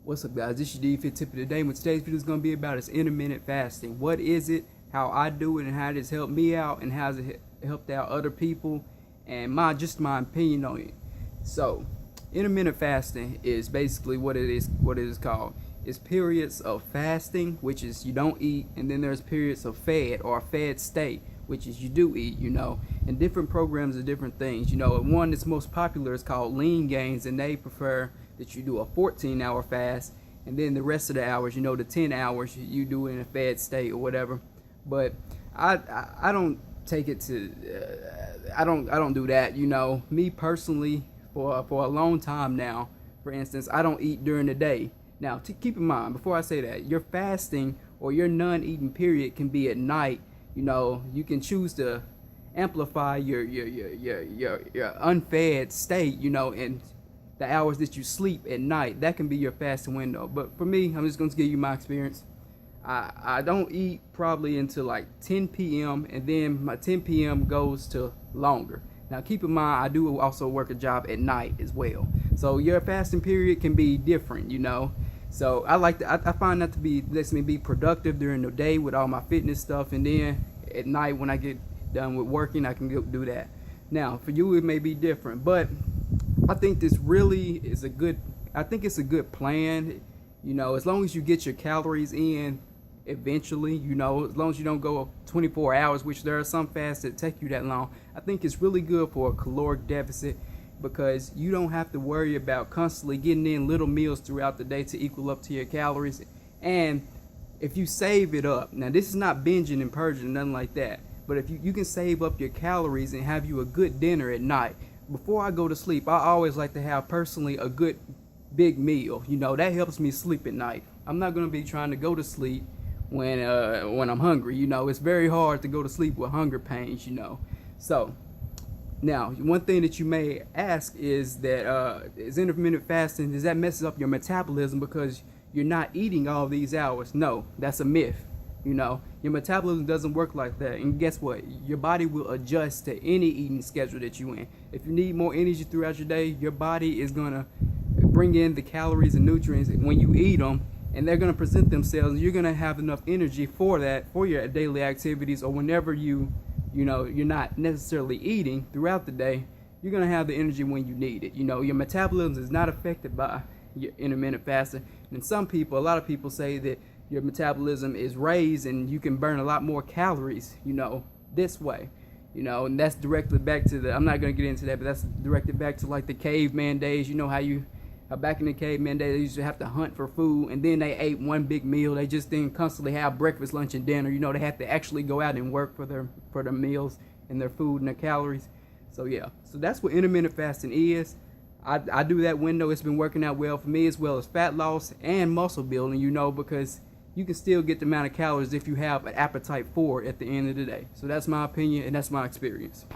What's up, guys? This is your D-Fit tip of the day. What today's video is going to be about is intermittent fasting. What is it, how I do it, and how it has helped me out, and how it helped out other people, and my opinion on it. So, intermittent fasting is basically what it is called. It's periods of fasting, which is you don't eat, and then there's periods of fed or a fed state, which is you do eat, and different programs are different things. One that's most popular is called Lean Gains, and they prefer that you do a 14-hour fast, and then the rest of the hours, the 10 hours you do in a fed state or whatever. But I don't take it to I don't do that. Me personally, for a long time now, for instance, I don't eat during the day. Now, keep in mind, before I say that, your fasting or your non-eating period can be at night. You can choose to amplify your unfed state, in the hours that you sleep at night. That can be your fasting window. But for me, I'm just going to give you my experience. I don't eat probably until like 10 p.m. and then my 10 p.m. goes to longer. Now, keep in mind, I do also work a job at night as well. So your fasting period can be different, So I find that lets me be productive during the day with all my fitness stuff, and then at night when I get done with working, I can go do that. Now, for you, it may be different, but I think this really is it's a good plan, as long as you get your calories in eventually, as long as you don't go 24 hours, which there are some fasts that take you that long. I think it's really good for a caloric deficit, because you don't have to worry about constantly getting in little meals throughout the day to equal up to your calories. And if you save it up, now this is not binging and purging, nothing like that, but if you can save up your calories and have you a good dinner at night. Before I go to sleep, I always like to have personally a good big meal. That helps me sleep at night. I'm not going to be trying to go to sleep when I'm hungry. It's very hard to go to sleep with hunger pains. So now, one thing that you may ask is that is intermittent fasting, does that mess up your metabolism because you're not eating all these hours? No, that's a myth. Your metabolism doesn't work like that. And guess what? Your body will adjust to any eating schedule that you're in. If you need more energy throughout your day, your body is going to bring in the calories and nutrients when you eat them, and they're going to present themselves, and you're going to have enough energy for that, for your daily activities, or whenever you're not necessarily eating throughout the day. You're going to have the energy when you need it. Your metabolism is not affected by your intermittent fasting. And a lot of people say that your metabolism is raised and you can burn a lot more calories, this way. And that's directly back to I'm not going to get into that, but that's directed back to like the caveman days. How back in the caveman days, they used to have to hunt for food, and then they ate one big meal. They just didn't constantly have breakfast, lunch, and dinner. They had to actually go out and work for their meals and their food and their calories. So yeah, so that's what intermittent fasting is. I do that window. It's been working out well for me, as well as fat loss and muscle building, because you can still get the amount of calories if you have an appetite for it at the end of the day. So that's my opinion, and that's my experience.